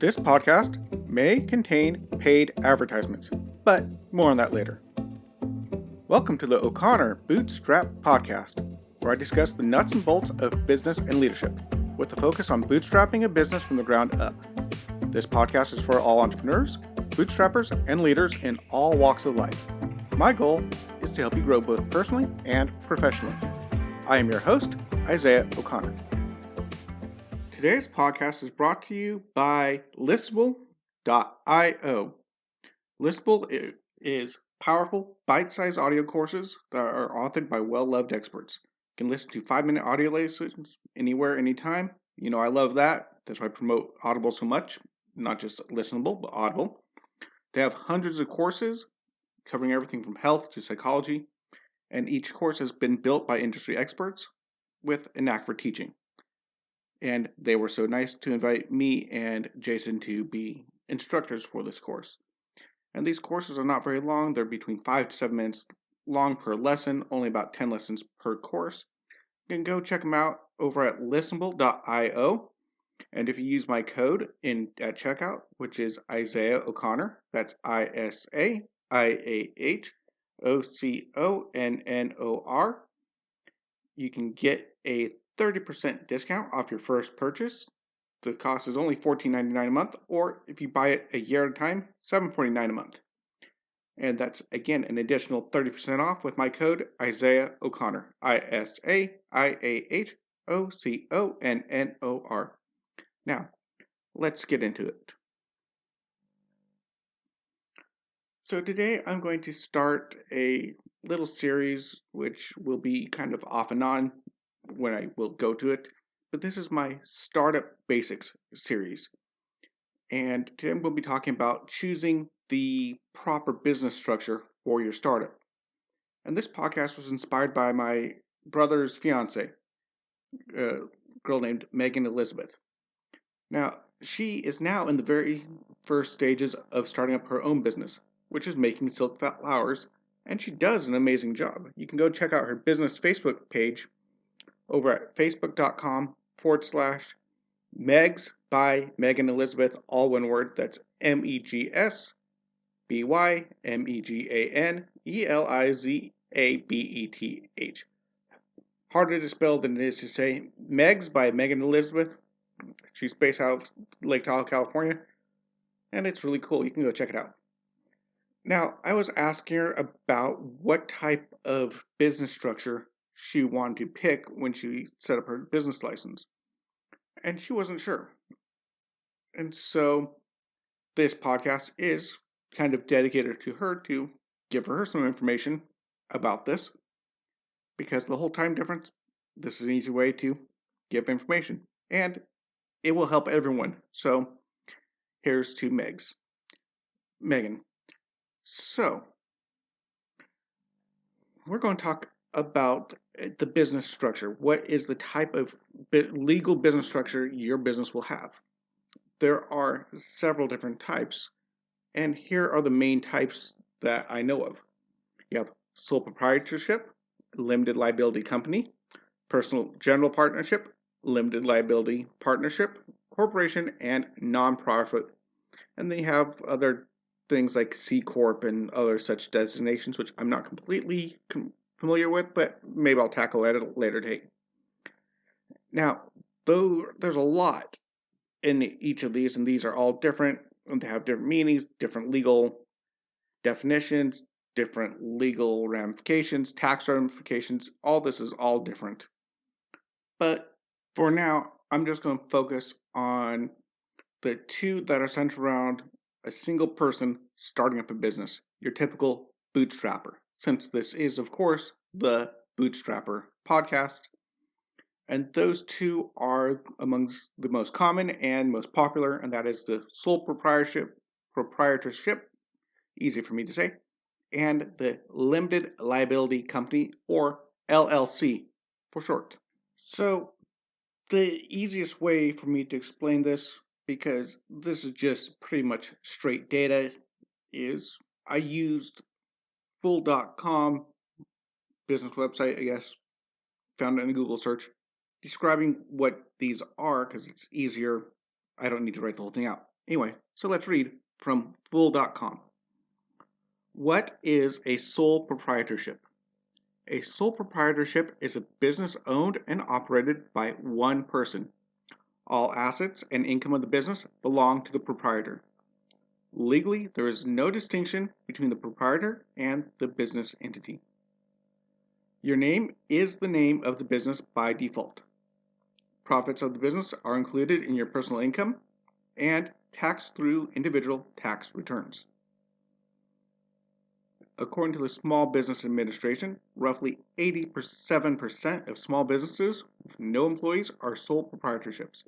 This podcast may contain paid advertisements, but more on that later. Welcome to the O'Connor Bootstrap podcast, where I discuss the nuts and bolts of business and leadership, with a focus on bootstrapping a business from the ground up. This podcast is for all entrepreneurs, bootstrappers, and leaders in all walks of life. My goal is to help you grow both personally and professionally. I am your host, Isaiah O'Connor. Today's podcast is brought to you by Listable.io. Listable is powerful, bite-sized audio courses that are authored by well-loved experts. You can listen to 5-minute audio lessons anywhere, anytime. You know, I love that. That's why I promote Audible so much. Not just Listenable, but Audible. They have hundreds of courses covering everything from health to psychology, and each course has been built by industry experts with a knack for teaching. And they were so nice to invite me and Jason to be instructors for this course. And these courses are not very long. They're between 5 to 7 minutes long per lesson, only about 10 lessons per course. You can go check them out over at listenable.io. And if you use my code at checkout, which is Isaiah O'Connor, that's ISAIAHOCONNOR, you can get a 30% discount off your first purchase. The cost is only $14.99 a month, or if you buy it a year at a time, $7.49 a month. And that's, again, an additional 30% off with my code Isaiah O'Connor, ISAIAHOCONNOR. Now, let's get into it. So today I'm going to start a little series which will be kind of off and on when I will go to it. But this is my Startup Basics series. And today I'm going to be talking about choosing the proper business structure for your startup. And this podcast was inspired by my brother's fiance, a girl named Megan Elizabeth. Now, she is now in the very first stages of starting up her own business, which is making silk flowers, and she does an amazing job. You can go check out her business Facebook page over at facebook.com/Megs by Megan Elizabeth, all one word. That's MEGSBYMEGANELIZABETH. Harder to spell than it is to say. Megs by Megan Elizabeth. She's based out of Lake Tahoe, California, and it's really cool. You can go check it out. Now, I was asking her about what type of business structure she wanted to pick when she set up her business license, and she wasn't sure. And so this podcast is kind of dedicated to her to give her some information about this, because the whole time difference, this is an easy way to give information, and it will help everyone. So here's to Megan. So we're going to talk about the business structure. What is the type of legal business structure your business will have? There are several different types, and here are the main types that I know of. You have sole proprietorship, limited liability company, personal general partnership, limited liability partnership, corporation, and nonprofit. And they have other things like C Corp and other such designations, which I'm not completely familiar with, but maybe I'll tackle at a later date. Now, though there's a lot in each of these, and these are all different, and they have different meanings, different legal definitions, different legal ramifications, tax ramifications. All this is all different. But for now, I'm just going to focus on the two that are centered around a single person starting up a business, your typical bootstrapper, since this is, of course, the Bootstrapper podcast. And those two are amongst the most common and most popular, and that is the sole proprietorship, easy for me to say, and the limited liability company, or LLC for short. So the easiest way for me to explain this, because this is just pretty much straight data, is I used full.com business website, I guess, found it in a Google search, describing what these are, because it's easier. I don't need to write the whole thing out. Anyway, so let's read from fool.com. What is a sole proprietorship? A sole proprietorship is a business owned and operated by one person. All assets and income of the business belong to the proprietor. Legally, there is no distinction between the proprietor and the business entity. Your name is the name of the business by default. Profits of the business are included in your personal income and taxed through individual tax returns. According to the Small Business Administration, roughly 87% of small businesses with no employees are sole proprietorships.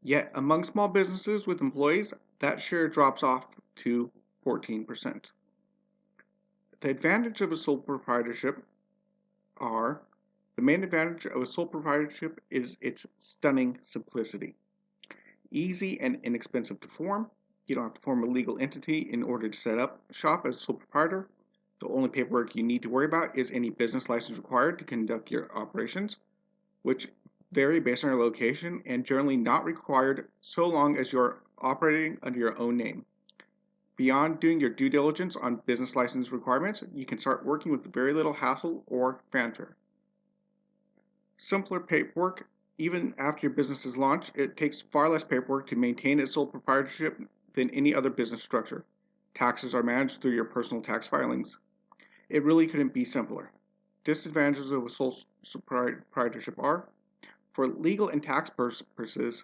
Yet among small businesses with employees, that share drops off to 14%. The advantage of a sole proprietorship are: the main advantage of a sole proprietorship is its stunning simplicity. Easy and inexpensive to form. You don't have to form a legal entity in order to set up shop as a sole proprietor. The only paperwork you need to worry about is any business license required to conduct your operations, which vary based on your location and generally not required so long as you're operating under your own name. Beyond doing your due diligence on business license requirements, you can start working with very little hassle or fanfare. Simpler paperwork. Even after your business is launched, it takes far less paperwork to maintain a sole proprietorship than any other business structure. Taxes are managed through your personal tax filings. It really couldn't be simpler. Disadvantages of a sole proprietorship are: for legal and tax purposes,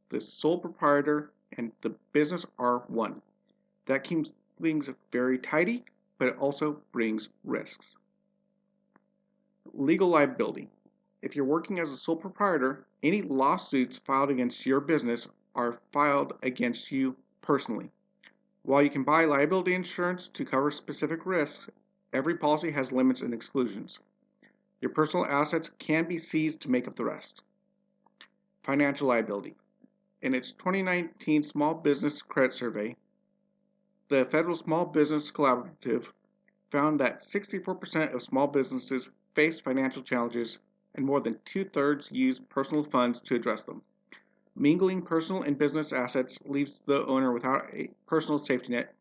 the sole proprietor and the business are one. That keeps things very tidy, but it also brings risks. Legal liability. If you're working as a sole proprietor, any lawsuits filed against your business are filed against you personally. While you can buy liability insurance to cover specific risks, every policy has limits and exclusions. Your personal assets can be seized to make up the rest. Financial liability. In its 2019 Small Business Credit Survey, the Federal Small Business Collaborative found that 64% of small businesses face financial challenges and more than two-thirds use personal funds to address them. Mingling personal and business assets leaves the owner without a personal safety net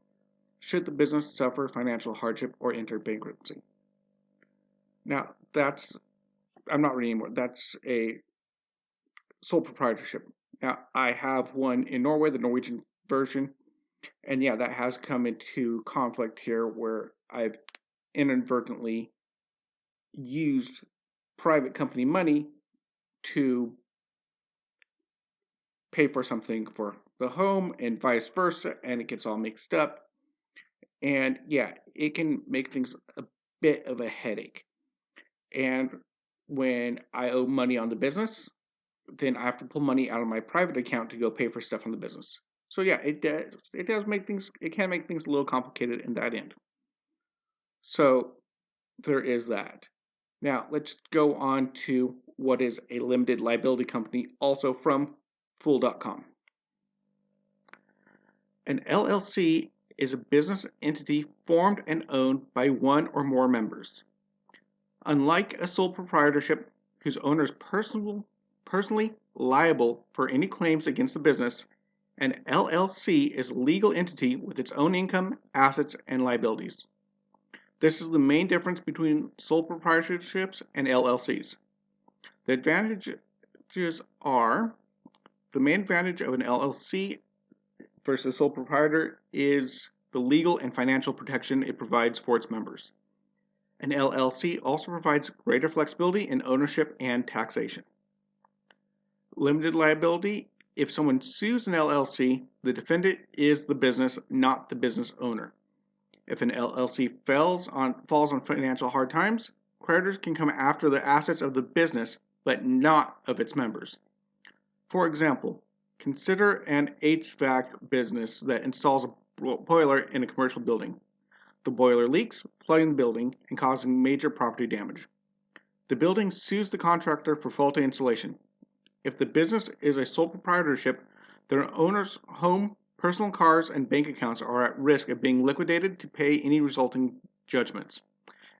should the business suffer financial hardship or enter bankruptcy. Now, I'm not reading anymore. That's a sole proprietorship. Now, I have one in Norway, the Norwegian version, and yeah, that has come into conflict here where I've inadvertently used private company money to pay for something for the home and vice versa, and it gets all mixed up. And yeah, it can make things a bit of a headache. And when I owe money on the business, then I have to pull money out of my private account to go pay for stuff on the business. So yeah, it does make things, it can make things a little complicated in that end. So there is that. Now let's go on to what is a limited liability company, also from fool.com. An LLC is a business entity formed and owned by one or more members. Unlike a sole proprietorship, whose owner is personally liable for any claims against the business, an LLC is a legal entity with its own income, assets, and liabilities. This is the main difference between sole proprietorships and LLCs. The advantages are: the main advantage of an LLC versus sole proprietor is the legal and financial protection it provides for its members. An LLC also provides greater flexibility in ownership and taxation. Limited liability: if someone sues an LLC, the defendant is the business, not the business owner. If an LLC falls on financial hard times, creditors can come after the assets of the business, but not of its members. For example, consider an HVAC business that installs a boiler in a commercial building. The boiler leaks, flooding the building and causing major property damage. The building sues the contractor for faulty installation. If the business is a sole proprietorship, their owner's home, personal cars, and bank accounts are at risk of being liquidated to pay any resulting judgments.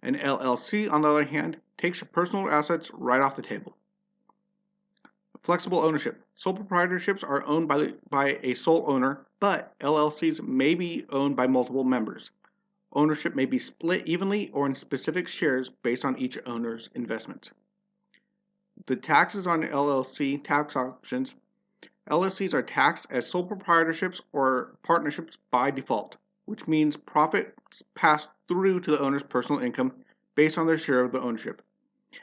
An LLC, on the other hand, takes your personal assets right off the table. Flexible ownership. Sole proprietorships are owned by a sole owner, but LLCs may be owned by multiple members. Ownership may be split evenly or in specific shares based on each owner's investment. The taxes on LLC tax options. LLCs are taxed as sole proprietorships or partnerships by default, which means profits pass through to the owner's personal income based on their share of the ownership.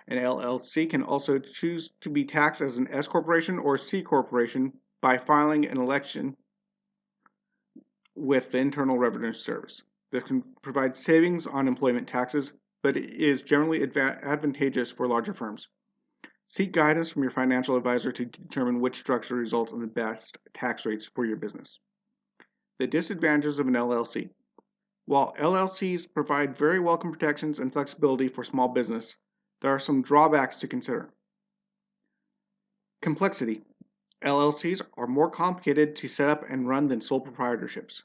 An LLC can also choose to be taxed as an S corporation or C corporation by filing an election with the Internal Revenue Service. This can provide savings on employment taxes, but it is generally advantageous for larger firms. Seek guidance from your financial advisor to determine which structure results in the best tax rates for your business. The disadvantages of an LLC. While LLCs provide very welcome protections and flexibility for small business, there are some drawbacks to consider. Complexity. LLCs are more complicated to set up and run than sole proprietorships.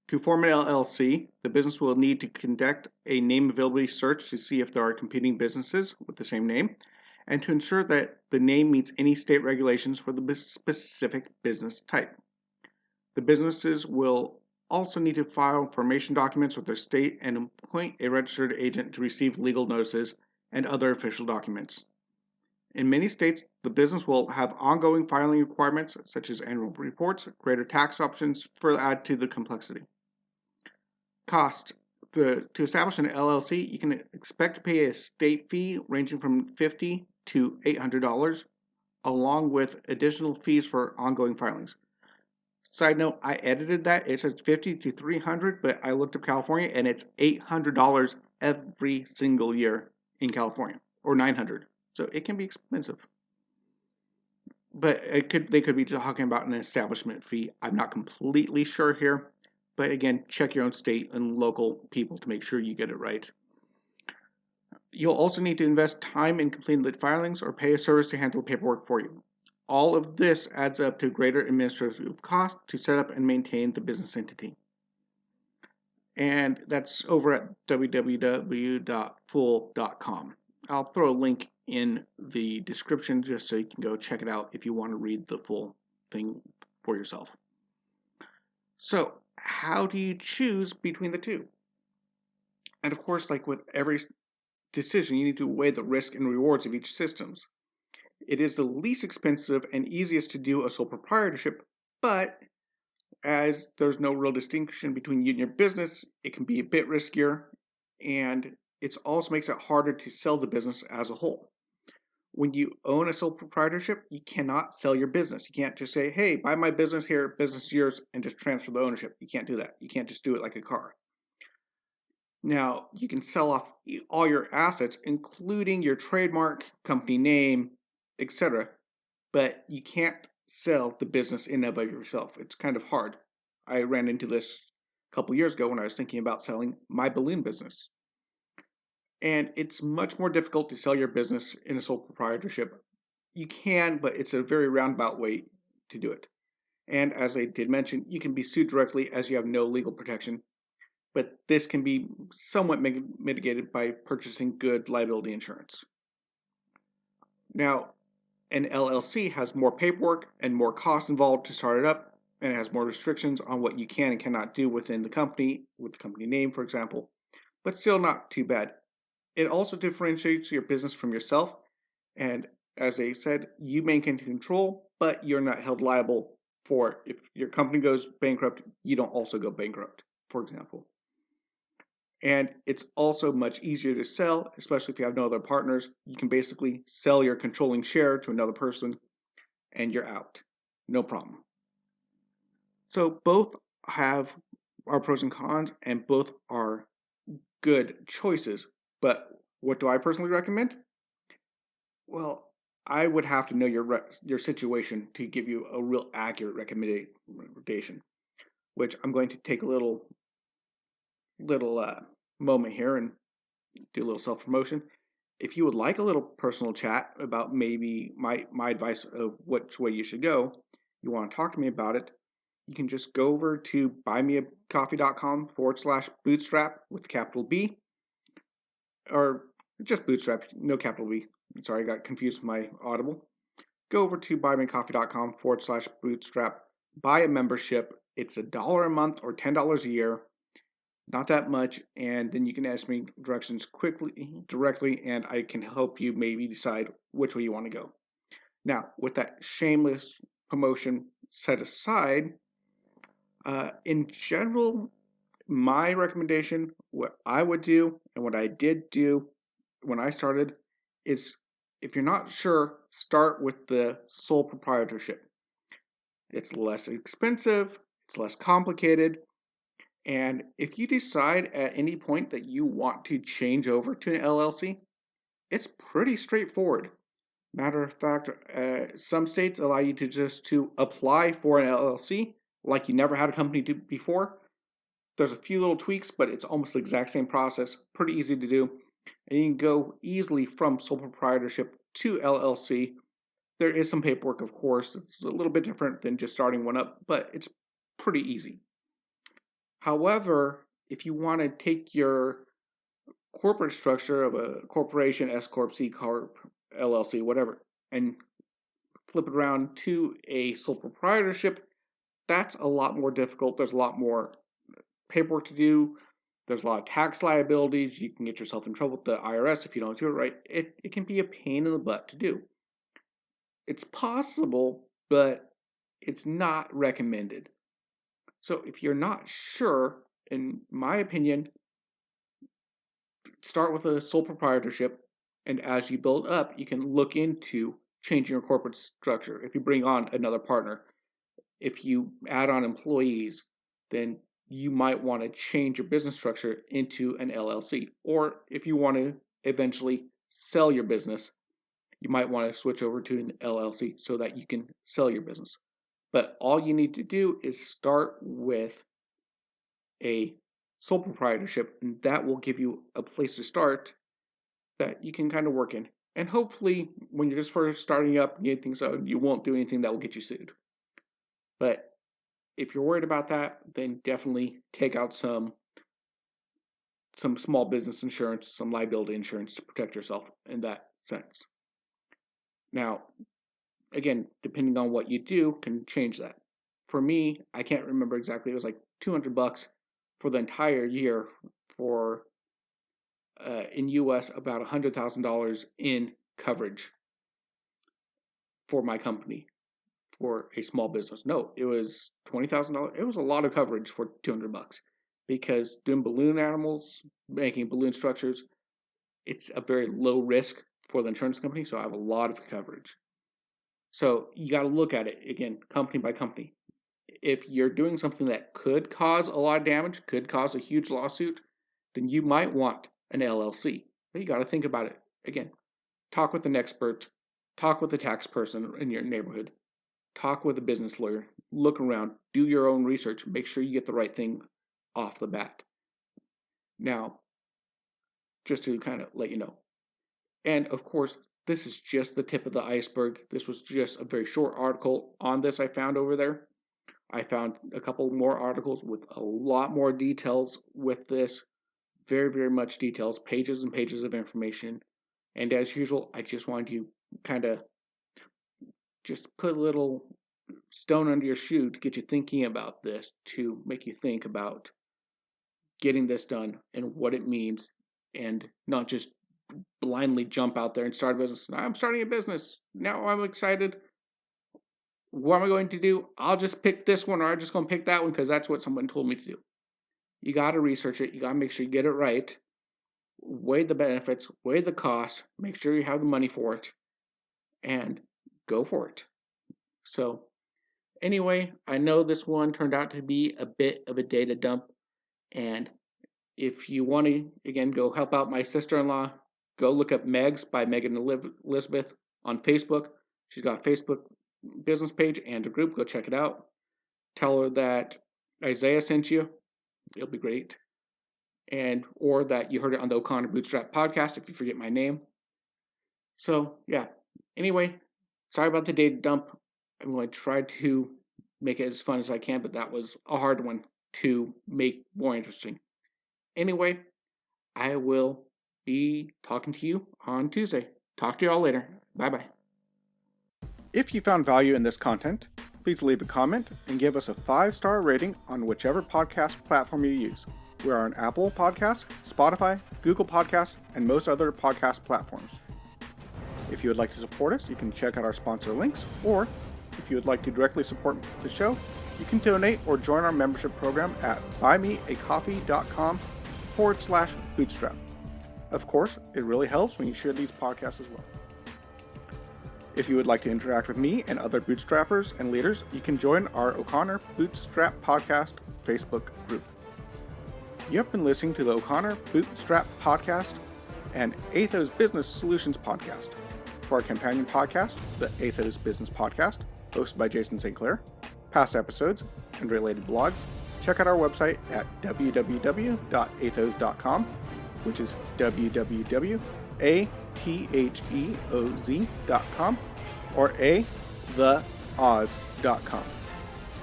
To form an LLC, the business will need to conduct a name availability search to see if there are competing businesses with the same name, and to ensure that the name meets any state regulations for the specific business type. The businesses will also need to file formation documents with their state and appoint a registered agent to receive legal notices and other official documents. In many states, the business will have ongoing filing requirements such as annual reports, greater tax options further add to the complexity. Cost. To establish an LLC, you can expect to pay a state fee ranging from $50 to $800, along with additional fees for ongoing filings. Side note, I edited that. It says $50 to $300, but I looked up California and it's $800 every single year in California, or $900. So it can be expensive. But they could be talking about an establishment fee. I'm not completely sure here. But again, check your own state and local people to make sure you get it right. You'll also need to invest time in completing the filings or pay a service to handle the paperwork for you. All of this adds up to greater administrative cost to set up and maintain the business entity. And that's over at www.fool.com. I'll throw a link in the description just so you can go check it out if you want to read the full thing for yourself. So, how do you choose between the two? And of course, like with every decision, you need to weigh the risk and rewards of each systems. It is the least expensive and easiest to do a sole proprietorship, but as there's no real distinction between you and your business, it can be a bit riskier, and it also makes it harder to sell the business as a whole. When you own a sole proprietorship, you cannot sell your business. You can't just say, hey, buy my business here, business is yours, and just transfer the ownership. You can't do that. You can't just do it like a car. Now, you can sell off all your assets, including your trademark, company name, etc., but you can't sell the business in and of yourself. It's kind of hard. I ran into this a couple years ago when I was thinking about selling my balloon business. And it's much more difficult to sell your business in a sole proprietorship. You can, but it's a very roundabout way to do it. And as I did mention, you can be sued directly as you have no legal protection. But this can be somewhat mitigated by purchasing good liability insurance. Now, an LLC has more paperwork and more cost involved to start it up, and it has more restrictions on what you can and cannot do within the company, with the company name, for example, but still not too bad. It also differentiates your business from yourself, and as I said, you maintain control, but you're not held liable for if your company goes bankrupt, you don't also go bankrupt, for example. And it's also much easier to sell, especially if you have no other partners. You can basically sell your controlling share to another person and you're out. No problem. So both have our pros and cons and both are good choices. But what do I personally recommend? Well, I would have to know your situation to give you a real accurate recommendation, which I'm going to take a little moment here and do a little self-promotion. If you would like a little personal chat about maybe my advice of which way you should go, you want to talk to me about it, you can just go over to buymeacoffee.com/bootstrap with capital B, or just bootstrap, no capital B. Sorry, I got confused with my Audible. Go over to buymeacoffee.com/bootstrap, buy a membership, It's $1 a month or $10 a year, not that much, and then you can ask me directions directly, and I can help you maybe decide which way you want to go. Now, with that shameless promotion set aside, in general, my recommendation, what I would do and what I did do when I started, is if you're not sure, start with the sole proprietorship. It's less expensive, it's less complicated, and if you decide at any point that you want to change over to an LLC, it's pretty straightforward. Matter of fact, some states allow you to apply for an LLC like you never had a company before. There's a few little tweaks, but it's almost the exact same process. Pretty easy to do. And you can go easily from sole proprietorship to LLC. There is some paperwork, of course. It's a little bit different than just starting one up, but it's pretty easy. However, if you want to take your corporate structure of a corporation, S Corp, C Corp, LLC, whatever, and flip it around to a sole proprietorship, that's a lot more difficult. There's a lot more paperwork to do. There's a lot of tax liabilities. You can get yourself in trouble with the IRS if you don't do it right. It can be a pain in the butt to do. It's possible, but it's not recommended. So if you're not sure, in my opinion, start with a sole proprietorship, and as you build up, you can look into changing your corporate structure. If you bring on another partner, if you add on employees, then you might want to change your business structure into an LLC. Or if you want to eventually sell your business, you might want to switch over to an LLC so that you can sell your business. But all you need to do is start with a sole proprietorship, and that will give you a place to start that you can kind of work in. And hopefully, when you're just first starting up and getting things out, you won't do anything that will get you sued. But if you're worried about that, then definitely take out some small business insurance, some liability insurance to protect yourself in that sense. Now, again, depending on what you do, can change that. For me, I can't remember exactly. It was like $200 for the entire year for in US about $100,000 in coverage for my company for a small business. No, it was $20,000. It was a lot of coverage for $200 because doing balloon animals, making balloon structures, it's a very low risk for the insurance company, so I have a lot of coverage. So you got to look at it again, company by company. If you're doing something that could cause a lot of damage, could cause a huge lawsuit, then you might want an LLC. But you got to think about it again. Talk with an expert, talk with a tax person in your neighborhood, talk with a business lawyer, look around, do your own research, make sure you get the right thing off the bat. Now, just to kind of let you know. And of course, this is just the tip of the iceberg. This was just a very short article on this I found over there. I found a couple more articles with a lot more details with this. Very, very much details, pages and pages of information. And as usual, I just wanted to kind of just put a little stone under your shoe to get you thinking about this, to make you think about getting this done and what it means, and not just blindly jump out there and start a business. I'm starting a business. Now I'm excited. What am I going to do? I'll just pick this one, or I'm just going to pick that one because that's what someone told me to do. You got to research it. You got to make sure you get it right. Weigh the benefits, weigh the cost, make sure you have the money for it, and go for it. So anyway, I know this one turned out to be a bit of a data dump, and if you want to, again, go help out my sister-in-law, go look up Megs by Megan Elizabeth on Facebook. She's got a Facebook business page and a group. Go check it out. Tell her that Isaiah sent you. It'll be great. And or that you heard it on the O'Connor Bootstrap podcast if you forget my name. So yeah. Anyway, sorry about the data dump. I'm going to try to make it as fun as I can, but that was a hard one to make more interesting. Anyway, I will be talking to you on Tuesday. Talk to you all later. Bye-bye. If you found value in this content, please leave a comment and give us a 5-star rating on whichever podcast platform you use. We are on Apple Podcasts, Spotify, Google Podcasts, and most other podcast platforms. If you would like to support us, you can check out our sponsor links, or if you would like to directly support the show, you can donate or join our membership program at buymeacoffee.com/bootstrap. Of course, it really helps when you share these podcasts as well. If you would like to interact with me and other bootstrappers and leaders, you can join our O'Connor Bootstrap Podcast Facebook group. You have been listening to the O'Connor Bootstrap Podcast and Atheoz Business Solutions Podcast. For our companion podcast, the Atheoz Business Podcast, hosted by Jason St. Clair, past episodes, and related blogs, check out our website at www.atheoz.com, which is www.atheoz.com, or theoz.com.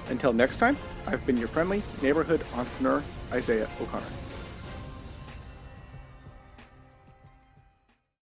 Until next time, I've been your friendly neighborhood entrepreneur, Isaiah O'Connor.